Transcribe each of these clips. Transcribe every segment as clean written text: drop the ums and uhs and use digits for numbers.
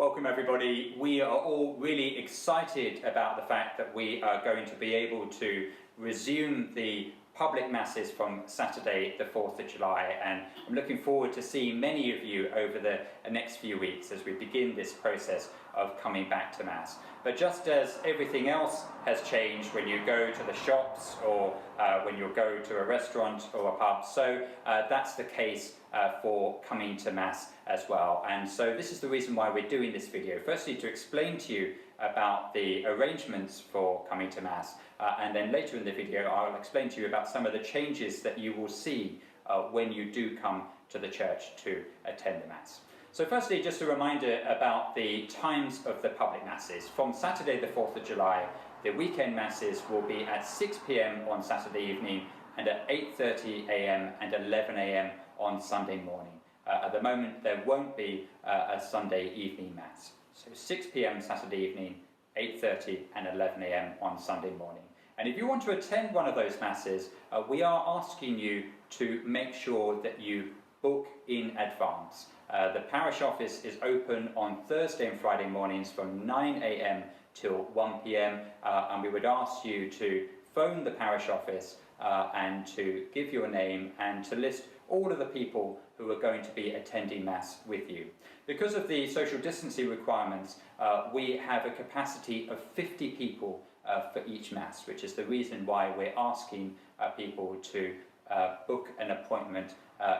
Welcome everybody. We are all really excited about the fact that we are going to be able to resume the public masses from Saturday the 4th of July, and I'm looking forward to seeing many of you over the next few weeks as we begin this process of coming back to Mass. But just as everything else has changed when you go to the shops or when you go to a restaurant or a pub, so that's the case for coming to Mass as well. And so this is the reason why we're doing this video. Firstly, to explain to you about the arrangements for coming to Mass, and then later in the video I'll explain to you about some of the changes that you will see when you do come to the church to attend the Mass. So firstly, just a reminder about the times of the public Masses. From Saturday the 4th of July, the weekend Masses will be at 6 p.m. on Saturday evening and at 8:30 a.m. and 11 a.m. on Sunday morning. At the moment, there won't be a Sunday evening Mass. So 6 p.m. Saturday evening, 8:30 and 11 a.m. on Sunday morning. And if you want to attend one of those Masses, we are asking you to make sure that you book in advance. The parish office is open on Thursday and Friday mornings from 9 a.m. till 1 p.m. And we would ask you to phone the parish office and to give your name and to list all of the people who are going to be attending Mass with you. Because of the social distancing requirements, we have a capacity of 50 people for each Mass, which is the reason why we're asking people to book an appointment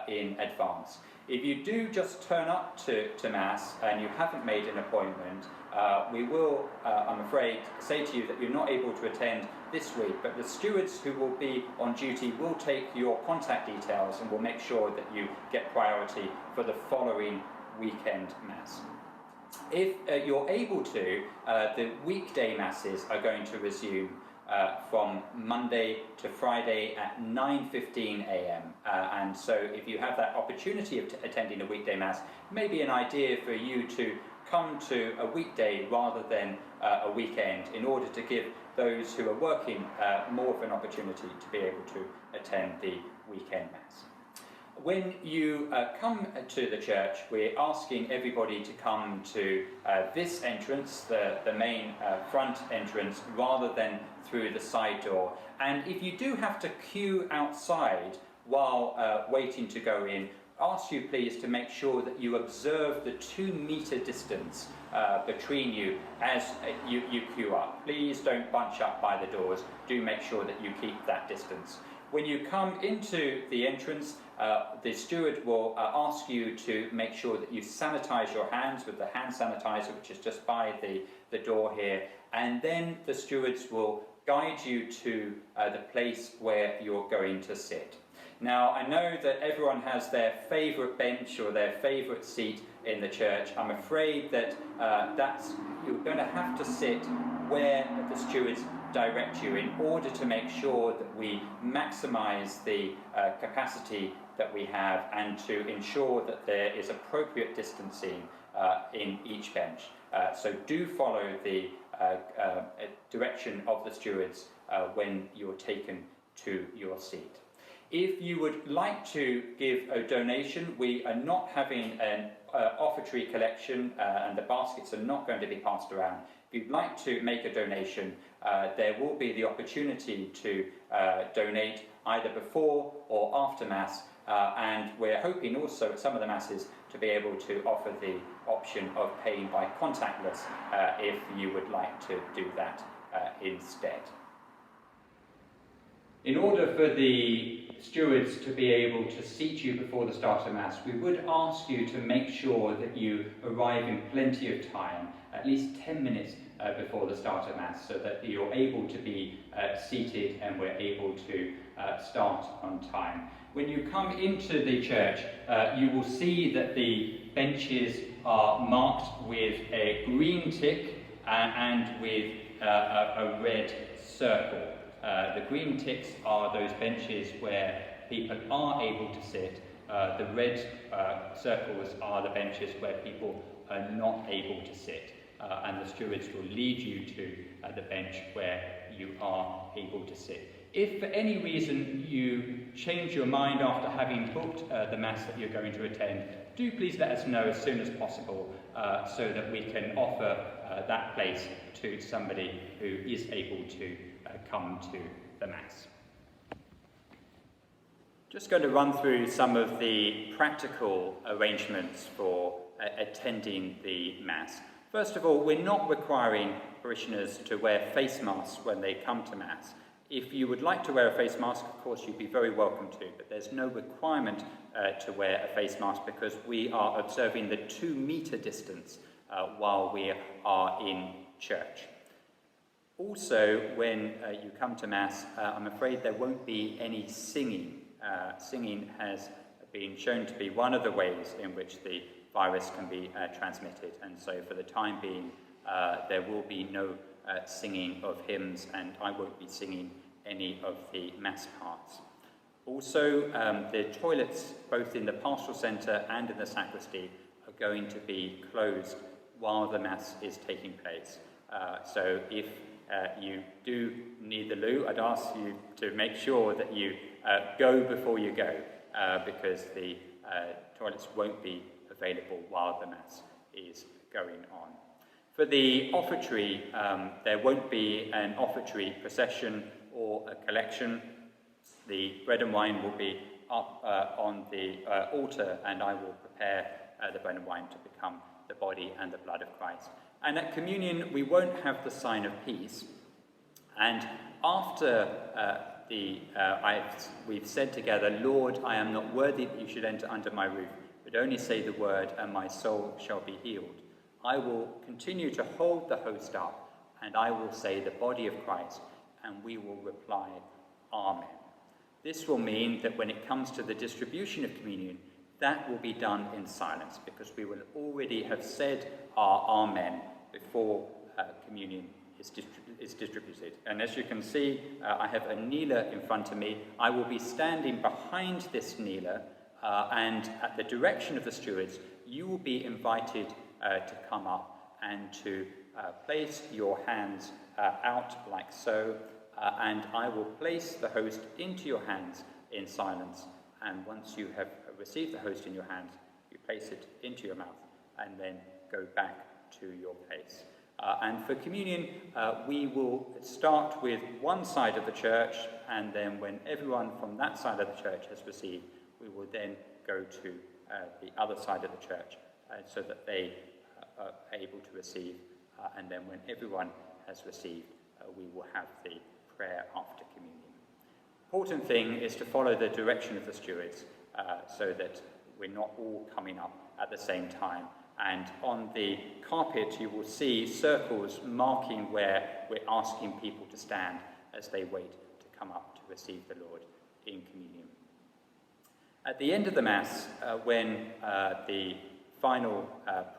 in advance. If you do just turn up to Mass and you haven't made an appointment, we will, I'm afraid, say to you that you're not able to attend this week, but the stewards who will be on duty will take your contact details and will make sure that you get priority for the following weekend Mass. If you're able to, the weekday Masses are going to resume from Monday to Friday at 9:15 a.m. And so if you have that opportunity of attending a weekday Mass, it may be an idea for you to come to a weekday rather than a weekend in order to give those who are working more of an opportunity to be able to attend the weekend Mass. When you come to the church, we're asking everybody to come to this entrance, the main front entrance, rather than through the side door. And if you do have to queue outside while waiting to go in, ask you please to make sure that you observe the 2-meter distance between you as you queue up. Please don't bunch up by the doors. Do make sure that you keep that distance. When you come into the entrance, the steward will ask you to make sure that you sanitize your hands with the hand sanitizer, which is just by the door here, and then the stewards will guide you to the place where you're going to sit. Now, I know that everyone has their favourite bench or their favourite seat in the church. I'm afraid that you're going to have to sit where the stewards direct you in order to make sure that we maximise the capacity that we have and to ensure that there is appropriate distancing in each bench. So do follow the direction of the stewards when you're taken to your seat. If you would like to give a donation, we are not having an offertory collection and the baskets are not going to be passed around. If you'd like to make a donation, there will be the opportunity to donate either before or after Mass, and we're hoping also at some of the Masses to be able to offer the option of paying by contactless if you would like to do that instead. In order for the stewards to be able to seat you before the start of Mass, we would ask you to make sure that you arrive in plenty of time, at least 10 minutes before the start of Mass, so that you're able to be seated and we're able to start on time. When you come into the church, you will see that the benches are marked with a green tick and with a red circle. The green ticks are those benches where people are able to sit. The red circles are the benches where people are not able to sit. And the stewards will lead you to the bench where you are able to sit. If for any reason you change your mind after having booked the Mass that you're going to attend, do please let us know as soon as possible so that we can offer that place to somebody who is able to come to the Mass. Just going to run through some of the practical arrangements for attending the Mass. First of all, we're not requiring parishioners to wear face masks when they come to Mass. If you would like to wear a face mask, of course, you'd be very welcome to, but there's no requirement to wear a face mask because we are observing the 2-metre distance while we are in church. Also, when you come to Mass, I'm afraid there won't be any singing. Singing has been shown to be one of the ways in which the virus can be transmitted, and so for the time being, there will be no singing of hymns, and I won't be singing any of the Mass parts. Also, the toilets, both in the pastoral centre and in the sacristy, are going to be closed while the Mass is taking place. So if you do need the loo, I'd ask you to make sure that you go before you go, because the toilets won't be available while the Mass is going on. For the offertory, there won't be an offertory procession or a collection. The bread and wine will be up on the altar, and I will prepare the bread and wine to become the body and the blood of Christ. And at communion, we won't have the sign of peace. And after we've said together, Lord, I am not worthy that you should enter under my roof, but only say the word, and my soul shall be healed. I will continue to hold the host up, and I will say the body of Christ, and we will reply, Amen. This will mean that when it comes to the distribution of communion, that will be done in silence, because we will already have said our Amen before communion is distributed. And as you can see, I have a kneeler in front of me. I will be standing behind this kneeler, and at the direction of the stewards, you will be invited to come up and to place your hands out like so, and I will place the host into your hands in silence, and once you have received the host in your hands, you place it into your mouth and then go back to your place. And for communion, we will start with one side of the church, and then when everyone from that side of the church has received, we will then go to the other side of the church so that they are able to receive, and then when everyone has received, we will have the prayer after communion. Important thing is to follow the direction of the stewards so that we're not all coming up at the same time. And on the carpet you will see circles marking where we're asking people to stand as they wait to come up to receive the Lord in communion. At the end of the Mass, when the final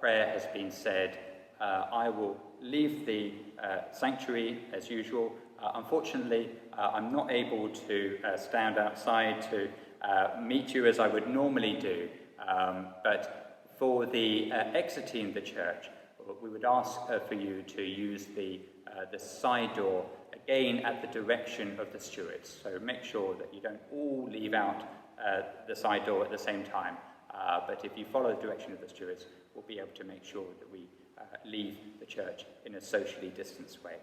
prayer has been said, I will leave the sanctuary as usual. Unfortunately, I'm not able to stand outside to meet you as I would normally do, but for the exiting the church, we would ask for you to use the side door, again at the direction of the stewards. So make sure that you don't all leave out the side door at the same time, but if you follow the direction of the stewards, we'll be able to make sure that we leave the church in a socially distanced way.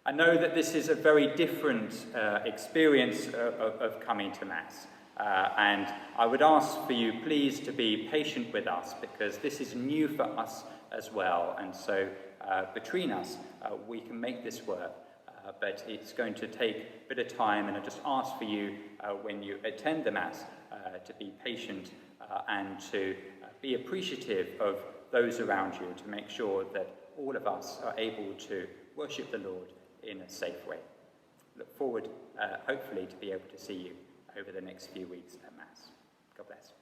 I know that this is a very different experience of coming to Mass. And I would ask for you, please, to be patient with us, because this is new for us as well. And so between us, we can make this work. But it's going to take a bit of time, and I just ask for you, when you attend the Mass, to be patient and to be appreciative of those around you, to make sure that all of us are able to worship the Lord in a safe way. Look forward, hopefully, to be able to see you over the next few weeks at Mass. God bless.